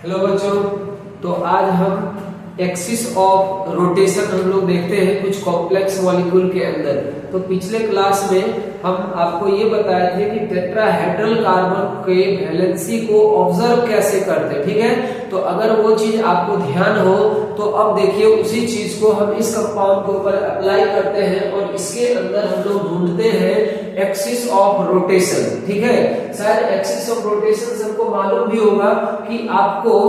Hello बच्चों, तो आज हम एक्सिस ऑफ रोटेशन हम लोग देखते हैं कुछ कॉम्प्लेक्स मॉलिक्यूल के अंदर। तो पिछले क्लास में हम आपको ये बताए थे कि टेट्राहेड्रल कार्बन के वैलेंसी को ऑब्जर्व कैसे करते हैं, ठीक है। तो अगर वो चीज आपको ध्यान हो तो अब देखिए उसी चीज को हम इस कंपाउंड के ऊपर अप्लाई करते हैं और इसके अंदर हम लोग ढूंढते हैं एक्सिस ऑफ रोटेशन, ठीक है। शायद एक्सिस ऑफ रोटेशन सबको मालूम भी होगा कि आपको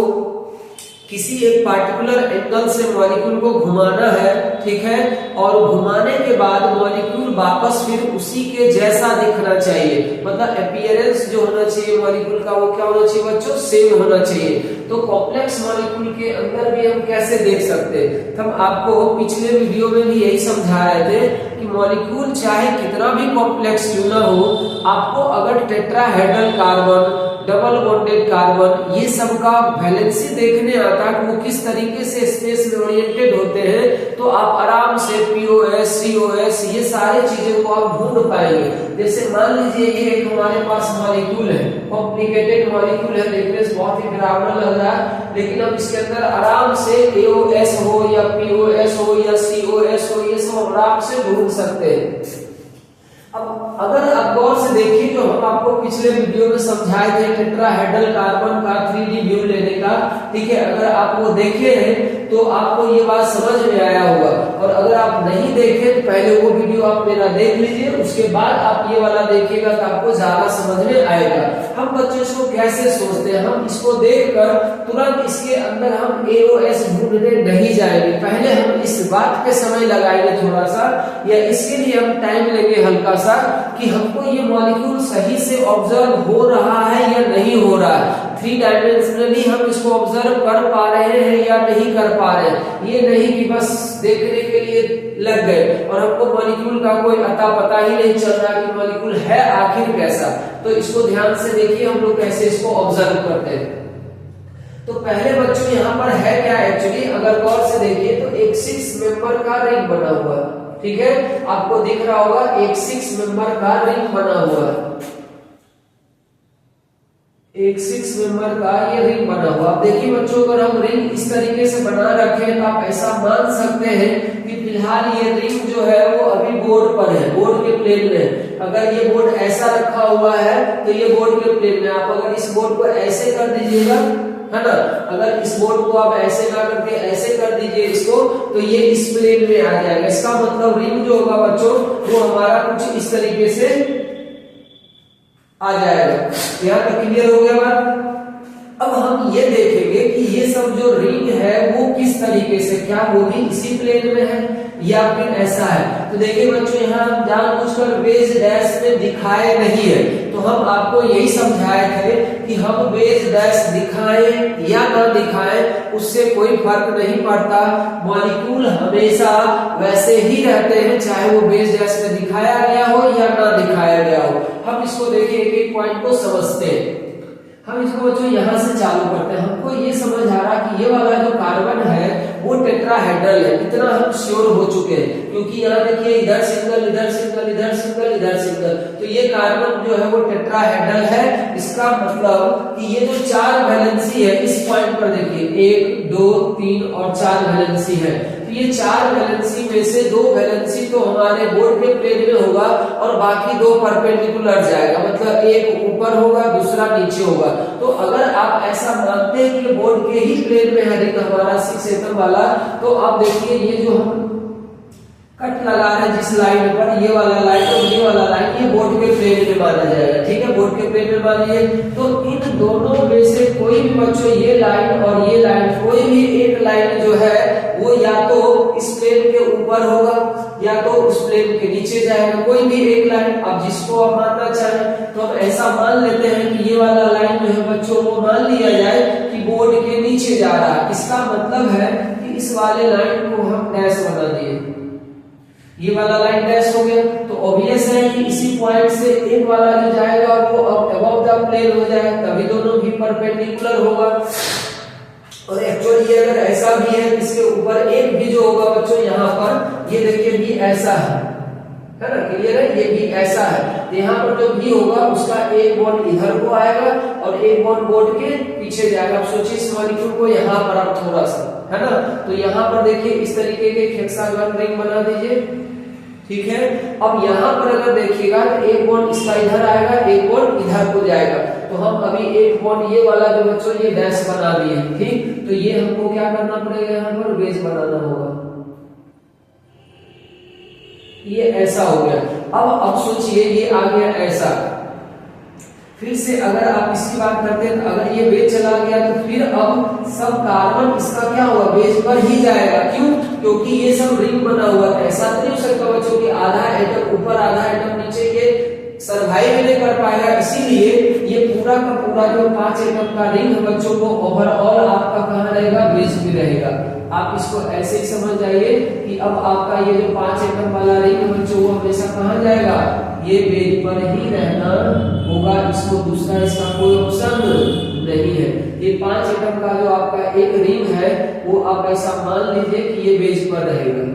किसी एक पार्टिकुलर एंगल से मॉलिक्यूल को घुमाना है, ठीक है, और घुमाने के बाद मॉलिक्यूल वापस फिर उसी के जैसा दिखना चाहिए, मतलब अपीयरेंस जो होना चाहिए मॉलिक्यूल का वो क्या होना चाहिए बच्चों, सेम होना चाहिए। तो कॉम्प्लेक्स मॉलिक्यूल के अंदर भी हम कैसे देख सकते हैं, हम आपको पिछले वीडियो में भी यही समझा रहे थे कि मॉलिक्यूल चाहे कितना भी कॉम्प्लेक्स क्यों ना हो, आपको अगर tetrahedral carbon, double bonded carbon, ये सब का वैलेंसी देखने आता है कि वो किस तरीके से स्पेस में ओरिएंटेड होते हैं, तो आप आराम से पीओएस, सीओएस, ये सारी चीजों को आप ढूंढ पाएंगे। जैसे मान लीजिए ये एक हमारे पास मॉलिक्यूल है, कॉम्प्लिकेटेड मॉलिक्यूल है, देखने से बहुत ही डरावना लग रहा है, लेकिन अब इसके अंदर आराम से एओएस हो या पीओएस हो या सीओएस हो, ये सब आराम से ढूंढ सकते हैं। अब अगर आप गौर से देखिए जो हम आपको पिछले वीडियो में समझाए थे टेट्राहेड्रल कार्बन का 3D व्यू लेने का, ठीक है, अगर आप वो देखे हैं तो आपको ये बात समझ में आया होगा, और अगर आप नहीं देखे तो पहले वो वीडियो आप मेरा देख लीजिए, उसके बाद आप ये वाला देखिएगा तो आपको ज्यादा समझ में आएगा। हम बच्चों इसको कैसे सोचते हैं, हम इसको देखकर तुरंत इसके अंदर हम एओएस ढूंढने नहीं जाएंगे, पहले हम इस बात पे समय लगाएंगे थोड़ा सा, या इसके लिए हम टाइम लेंगे हल्का सा कि हमको ये मॉलिक्यूल सही से ऑब्जर्व हो रहा है या नहीं हो रहा है, 3 डायमेंशनली हम इसको ऑब्जर्व कर पा रहे हैं या नहीं कर पा रहे हैं। ये नहीं कि बस देखने के लिए लग गए और हमको मॉलिक्यूल का कोई अता पता ही नहीं चल रहा कि मॉलिक्यूल है आखिर कैसा। तो इसको ध्यान से देखिए हम लोग कैसे इसको ऑब्जर्व करते हैं। तो पहले बच्चों यहाँ पर है क्या एक्चुअली, अगर गौर से देखिए तो एक 6 मेंबर का रिंग बना हुआ है, ठीक है, आपको दिख रहा होगा एक 6 मेंबर का रिंग बना हुआ है, एक 6 मेंबर का ये रिंग बना हुआ। अब देखिए बच्चों, अगर हम रिंग इस तरीके से बना रखे तो आप ऐसा मान सकते हैं कि फिलहाल ये रिंग जो है वो अभी बोर्ड पर है, बोर्ड के प्लेन में। अगर ये बोर्ड ऐसा रखा हुआ है तो ये बोर्ड के प्लेन में, आप अगर इस बोर्ड को ऐसे कर दीजिएगा, है ना, अगर इस बोर्ड को आप ऐसे ना करके ऐसे कर दीजिए इसको, तो ये इस प्लेन में आ जाएगा। इसका मतलब रिंग जो होगा बच्चों वो हमारा कुछ इस तरीके से आ जाएगा। यहाँ तक क्लियर हो गया बात। अब हम ये देखेंगे कि ये सब जो रिंग है वो किस तरीके से, क्या वो भी इसी प्लेन में है या फिर ऐसा है। तो देखिए बच्चों, यहाँ जानबूझकर बेस डैश में दिखाए नहीं है, तो हम आपको यही समझाए थे कि हम बेस डैश दिखाएं या ना दिखाएं उससे कोई फर्क नहीं पड़ता, मॉलिक्यूल हमेशा वैसे ही रहते हैं, चाहे वो बेस डैश में दिखाया गया हो या ना दिखाया गया हो। हम इसको देखिए एक एक पॉइंट को समझते हैं। हम इसको बच्चों यहाँ से चालू करते हैं। हमको ये समझ आ रहा कि ये वाला जो कार्बन है वो टेट्राहेड्रल है, इतना हम श्योर हो चुके हैं, क्योंकि यहाँ देखिए इधर सिंगल, इधर सिंगल, इधर सिंगल, इधर सिंगल, तो ये कार्बन जो है वो टेट्राहेड्रल है। इसका मतलब कि ये जो 4 वैलेंसी है इस पॉइंट पर देखिए 1, 2, 3 और 4 वैलेंसी है, तो ये 4 वैलेंसी में से 2 वैलेंसी तो हमारे बोर्ड के प्लेन में होगा और बाकी 2 परपेंडिकुलर जाएगा, मतलब एक ऊपर होगा दूसरा नीचे होगा। तो अगर आप ऐसा मानते हैं कि बोर्ड के ही प्लेन में है रिंग हमारा 6 एटम वाला, तो आप देखिए ये जो हम कट लगा रहे हैं जिस लाइन पर, ये वाला लाइन और ये वाला लाइन, ये बोर्ड के प्लेन में माना जाएगा, ठीक है, बोर्ड के प्लेन में मानिए। तो इन दोनों में से कोई भी बच्चों ये लाइन और ये लाइन, कोई भी एक लाइन जो है वो या तो इस प्लेन के ऊपर होगा या तो उस प्लेन के नीचे जाएगा, कोई भी एक लाइन, आप जिसको आप मानना चाहें। तो हम ऐसा मान लेते हैं कि ये वाला लाइन जो है बच्चों वो मान लिया जाए कि बोर्ड के नीचे जा रहा है। इसका मतलब है कि इस वाले लाइन को हम डैश बना दिए, ये वाला लाइन डैश हो गया, तो ऑब्वियस है कि इसी पॉइंट से एक वाला जो जाएगा वो अबव द प्लेन हो जाएगा, तभी दोनों भी परपेंडिकुलर होगा। और एक्चुअली अगर ऐसा भी है, इसके ऊपर एक भी जो होगा बच्चों यहाँ पर, ये देखिए भी ऐसा है, है ना, क्लियर है। ये भी ऐसा है, तो यहाँ पर जो भी होगा उसका एक बॉन्ड इधर को आएगा और एक बॉन्ड बोर्ड के पीछे जाएगा। आप सोचिए इस मॉलिक्यूल को यहाँ पर आप थोड़ा सा, है ना, तो यहाँ पर देखिए इस तरीके के हेक्सागन रिंग बना दीजिए, ठीक है। अब यहाँ पर अगर देखिएगा तो एक बॉन्ड इसका इधर आएगा, एक बॉन्ड इधर को जाएगा, तो हम अभी एक बॉन्ड ये वाला जो बच्चों ये डैश बना दिए, ठीक। तो ये हमको क्या करना पड़ेगा, यहाँ पर वेज बनाना होगा, ये ऐसा हो गया। अब सोचिए ये आ गया ऐसा, फिर से अगर आप इसकी बात करते हैं तो अगर ये वेज चला गया तो फिर अब सब कार्बन इसका क्या हुआ, वेज पर ही जाएगा। क्यों? क्योंकि ये सब रिंग बना हुआ है। ऐसा नहीं हो सकता बच्चों की आधा एटम ऊपर आधा एटम नीचे, ये सर्वाइव नहीं कर पाएगा। इसीलिए ये पूरा का पूरा जो 5 एटम का रिंग है बच्चों को ओवरऑल आपका कहाँ रहेगा, वेज भी रहेगा। आप इसको ऐसे ही समझ जाइए कि अब आपका ये जो 5 एटम वाला रिंग है बच्चों वो हमेशा कहाँ जाएगा, ये वेज पर ही रहना होगा। इसको दूसरा इसका कोई ऑप्शन नहीं है। ये 5 एटम का जो आपका एक रिंग है वो आप ऐसा मान लीजिए कि ये वेज पर रहेगा।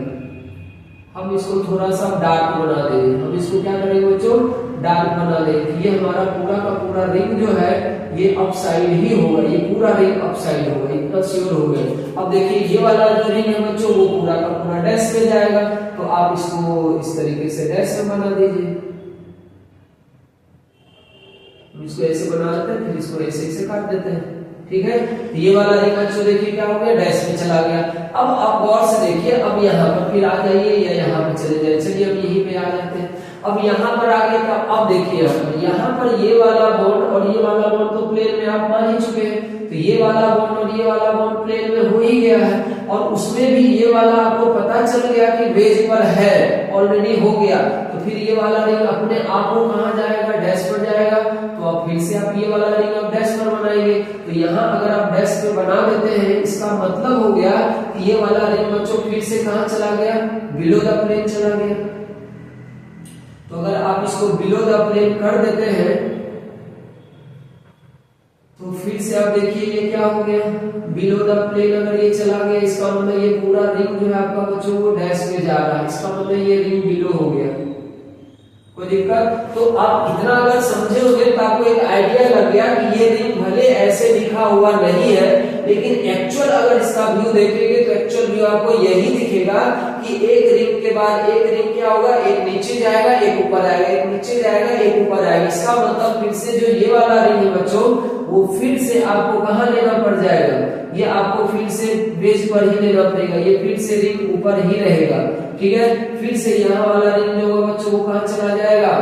हम इसको थोड़ा सा डार्क बना देंगे, हम इसको क्या करेंगे बच्चों, डार्क बना देंगे। ये हमारा पूरा का पूरा रिंग जो है ये अपसाइड ही होगा, ये पूरा रिंग अपसाइड होगा, इतना श्योर हो गए। अब देखिए ये वाला जो रिंग है बच्चों वो पूरा का पूरा डैश में जाएगा, तो आप इसको इस तरीके से डैश में बना दीजिए। इसको ऐसे बना देते हैं, फिर इसको ऐसे ऐसे काट देते हैं, ठीक है। तो ये वाला रिंग बच्चों देखिए क्या हो गया, डैश में चला गया। अब आप गौर से देखिए, अब यहाँ पर फिर आ जाइए या यहाँ पे चले जाइए। चलिए अब यहीं पे आ जाते हैं। अब यहाँ पर आ गए तो अब देखिए यहाँ पर ये वाला बॉन्ड और ये वाला बॉन्ड तो प्लेन में आप मान ही चुके हैं, तो ये वाला बॉन्ड और ये वाला बॉन्ड प्लेन में हो ही गया है, और उसमें भी ये वाला आपको पता चल गया कि वेज पर है, ऑलरेडी हो गया। तो फिर ये वाला रिंग अपने आप को कहाँ जाएगा, डैश पर जाएगा। तो अब फिर से आप ये वाला रिंग आप डैश पर बनाएंगे, तो यहाँ अगर आप डैश पे बना देते हैं इसका मतलब हो गया कि ये वाला रिंग बच्चों फिर से कहाँ चला गया, बिलो द प्लेन चला गया। तो अगर आप इसको बिलो द प्लेन कर देते हैं तो फिर से आप देखिए ये क्या हो गया, बिलो द प्लेन अगर ये चला गया इसका मतलब ये पूरा रिंग जो है आपका बच्चों वो डैश में जा रहा है, इसका मतलब ये रिंग बिलो हो गया। कोई दिक्कत? तो आप इतना अगर समझे होंगे तो आपको एक आइडिया लग गया कि ये रिंग भले ऐसे लिखा हुआ नहीं है, लेकिन एक्चुअल अगर इसका व्यू देखेंगे तो एक्चुअल व्यू आपको यही दिखेगा कि एक रिंग के बाद एक रिंग क्या होगा, एक नीचे जाएगा एक ऊपर आएगा, एक नीचे जाएगा एक ऊपर आएगा। इसका मतलब फिर से जो ये वाला रिंग है बच्चों वो फिर से आपको कहाँ लेना पड़ जाएगा, ये आपको फिर से बेस पर ही लेना पड़ेगा, ये फिर से रिंग ऊपर ही रहेगा, ठीक है। फिर से यहाँ वाला रिंग जो होगा बच्चों वो कहाँ चला जाएगा,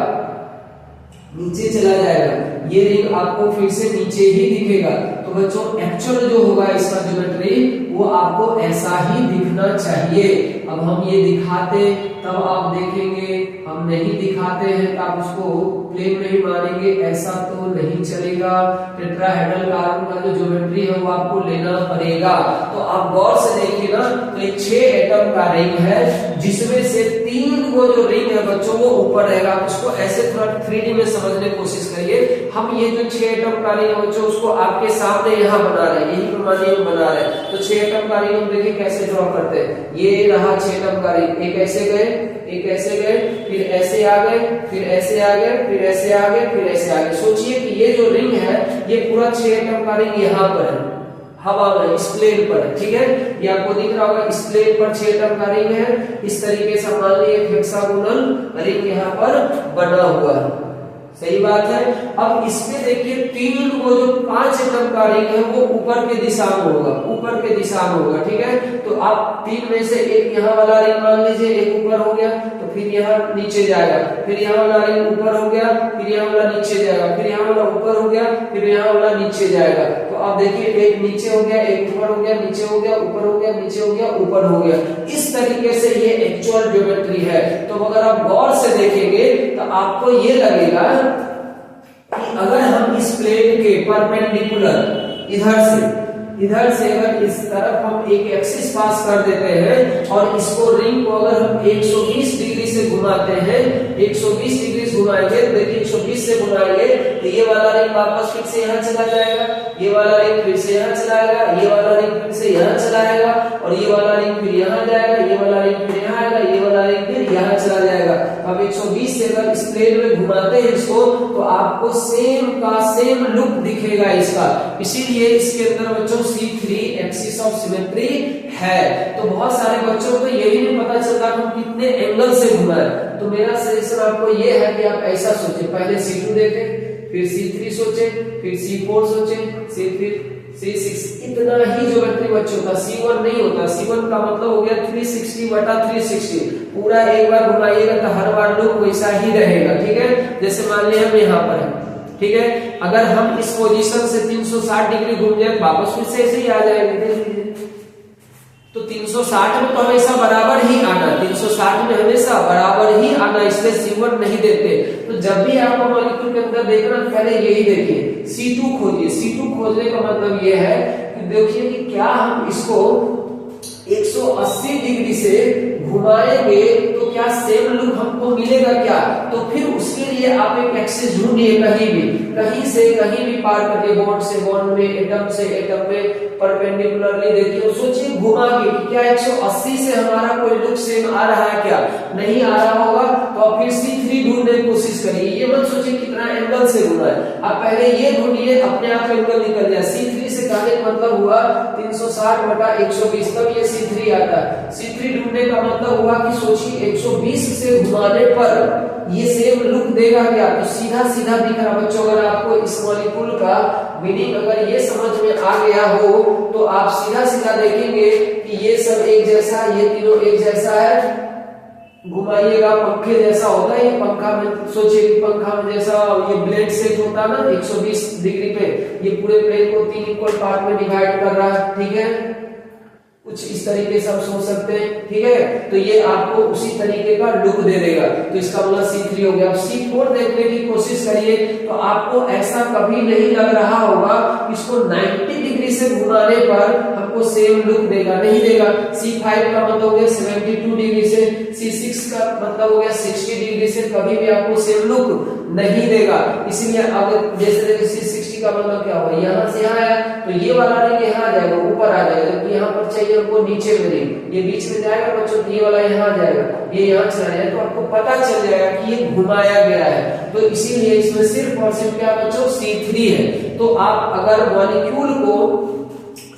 नीचे चला जाएगा। ये रिंग आपको फिर से नीचे ही दिखेगा। तो बच्चों एक्चुअल जो होगा इसका ज्योमेट्री वो आपको ऐसा ही दिखना चाहिए। अब हम ये दिखाते तब आप देखेंगे, हम नहीं दिखाते हैं तो आप उसको प्लेन में ही मानेंगे, ऐसा तो नहीं चलेगा। टेट्राहेड्रल कार्बन का जो ज्योमेट्री है वो आपको लेना पड़ेगा। तो आप गौर से देखिए ना, तो एक 6 एटम का रिंग है जिसमें से 3 को जो रिंग है बच्चों वो ऊपर रहेगा। उसको ऐसे थोड़ा 3D में समझने की कोशिश करिए। हम ये जो 6 एटम का रिंग है बच्चों उसको आपके सामने यहाँ बना रहे हैं, यही प्रमाण हम बना रहे हैं। तो 6 एटम का रिंग हम देखिए कैसे ड्रॉ करते हैं। ये रहा 6 एटम का रिंग, एक ऐसे गए, एक ऐसे गए, फिर ऐसे आ गए, फिर ऐसे आ गए, फिर ऐसे आ गए, फिर ऐसे आ गए। सोचिए कि ये जो रिंग है ये पूरा 6 एटम का रिंग यहाँ पर है, हवा में इस प्लेन पर, ठीक है। ये आपको दिख रहा होगा इस प्लेन पर 6 एटम का रिंग है। इस तरीके से मान लीजिए हेक्सागोनल रिंग यहाँ पर बना हुआ है, सही बात है। अब इसमें देखिए 3 को जो 5 एटम का रिंग है वो ऊपर के दिशा में होगा, ऊपर के दिशा में होगा, ठीक है। तो आप 3 में से एक यहाँ वाला रिंग मान लीजिए, एक ऊपर हो गया तो फिर यहाँ नीचे जाएगा, फिर यहाँ वाला रिंग ऊपर हो गया, फिर यहाँ वाला नीचे जाएगा, फिर यहाँ वाला ऊपर हो गया, फिर यहाँ वाला नीचे जाएगा। तो आप देखिए एक नीचे हो गया, एक ऊपर हो गया, नीचे हो गया, ऊपर हो गया, नीचे हो गया, ऊपर हो गया। इस तरीके से ये एक्चुअल ज्योमेट्री है। तो अगर आप गौर से देखेंगे तो आपको ये लगेगा कि अगर हम इस प्लेन के परपेंडिकुलर इधर से अगर इस तरफ हम एक एक्सिस पास कर देते हैं और इसको रिंग को अगर हम 120 डिग्री से घुमाते हैं, 120 डिग्री से घुमाएंगे, देखिए 120 से घुमाएंगे तो ये वाला रिंग वापस फिर से यहाँ चला जाएगा, ये वाला रिंग फिर से यहाँ चला आएगा, ये वाला रिंग फिर से यहाँ चला आएगा, और ये वाला रिंग फिर यहाँ जाएगा, ये वाला रिंग फिर यहाँ आएगा, ये वाला रिंग फिर यहाँ चला जाएगा। अब 120 से अगर इस प्लेन में घुमाते हैं इसको तो आपको सेम का सेम लुक दिखेगा इसका। इसीलिए इसके अंदर बच्चों C3 एक्सिस ऑफ सिमेट्री है। तो बहुत सारे बच्चों को ये भी नहीं पता चलता हम कितने एंगल से घुमाएं। तो मेरा सजेशन आपको ये है कि आप ऐसा सोचें, पहले C2 देखें, फिर C3 सोचें, फिर C4 सोचें, फिर C6। इतना ही ज्योमेट्री बच्चों का C1 नहीं होता। C1 का मतलब हो गया 360 बटा 360। पूरा एक बार घुमाइएगा तो हर बार लुक वैसा ही रहेगा। ठीक है, जैसे मान लिया हम यहाँ पर है, ठीक है, अगर हम इस पोजीशन से 360 डिग्री घूम जाए वापस फिर से ऐसे ही आ जाएंगे। तो 360 में तो हमेशा बराबर ही आना, 360 में हमेशा बराबर ही आना, इसलिए C1 नहीं देते। तो जब भी आपको मॉलिक्यूल के अंदर देखना पहले यही देखिए, C2 खोजिए। C2 खोजने का मतलब ये है कि देखिए कि क्या हम इसको 180 डिग्री से घुमाएंगे तो क्या सेम लुक हमको मिलेगा क्या। तो फिर उसके लिए आप एक एक्सिस ढूंढिए, कहीं से कहीं भी पार करिए, बॉन्ड से बॉन्ड में, एटम से एटम में परपेंडिकुलरली देखिए, सोचिए घुमा के कि क्या 180 से हमारा कोई लुक सेम आ रहा है क्या। नहीं आ रहा होगा तो आप फिर C3 ढूंढने की कोशिश करिए। ये मत सोचिए कितना एंगल से घुमा है, आप पहले ये ढूंढिए, अपने आप एंगल निकल जाए। C3 से कहने का मतलब हुआ 360 बटा 120, तब ये C3 आता है। C3 ढूंढने का मतलब हुआ कि सोचिए 120 से घुमाने पर ये सेम लुक देगा क्या। तो सीधा सीधा दिख रहा बच्चों, अगर आपको इस मॉलिक्यूल का मीनिंग अगर ये समझ में आ गया हो तो आप सीधा सीधा देखेंगे कि ये सब एक जैसा, ये तीनों एक जैसा है। घुमाइएगा पंखे जैसा होता है, ये पंखा में सोचिए कि पंखा में जैसा ये ब्लेड सेट होता है ना 120 डिग्री पे, ये पूरे प्लेन को 3 इक्वल पार्ट में डिवाइड कर रहा है। ठीक है, कुछ इस तरीके से आप सोच सकते हैं। ठीक है, तो ये आपको उसी तरीके का लुक दे देगा। तो इसका मतलब C3 हो गया। अब C4 देखने की कोशिश करिए तो आपको ऐसा कभी नहीं लग रहा होगा इसको 90 डिग्री से घुमाने पर हमको सेम लुक देगा, नहीं देगा। C5 का मतलब हो गया 72 डिग्री से, C6 का मतलब हो गया 60 डिग्री से, कभी भी आपको सेम लुक नहीं देगा। इसीलिए अगर जैसे C60 का मतलब क्या हुआ, यहाँ से यहाँ आया तो ये वाला नहीं यहाँ आ जाएगा, ऊपर आ जाएगा, जबकि यहाँ पर चाहिए हमको नीचे में नहीं, ये बीच में जाएगा बच्चों, तो ये वाला यहाँ आ जाएगा, ये यहाँ चला जाएगा, तो आपको पता चल जाएगा कि ये घुमाया गया है। तो इसीलिए इसमें सिर्फ और सिर्फ क्या बच्चों C3 है। तो आप अगर मॉलिक्यूल को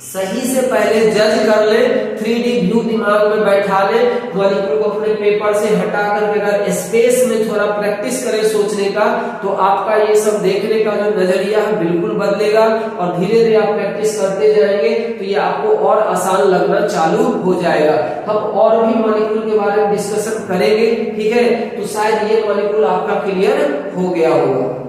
सही से पहले जज कर ले, 3D व्यू दिमाग में बैठा ले, मॉलिक्यूल को अपने पेपर से हटा करके अगर स्पेस में थोड़ा प्रैक्टिस करें सोचने का, तो आपका ये सब देखने का जो नजरिया है बिल्कुल बदलेगा। और धीरे धीरे आप प्रैक्टिस करते जाएंगे तो ये आपको और आसान लगना चालू हो जाएगा। हम और भी मॉलिक्यूल के बारे में डिस्कशन करेंगे। ठीक है, तो शायद ये मॉलिक्यूल आपका क्लियर हो गया होगा।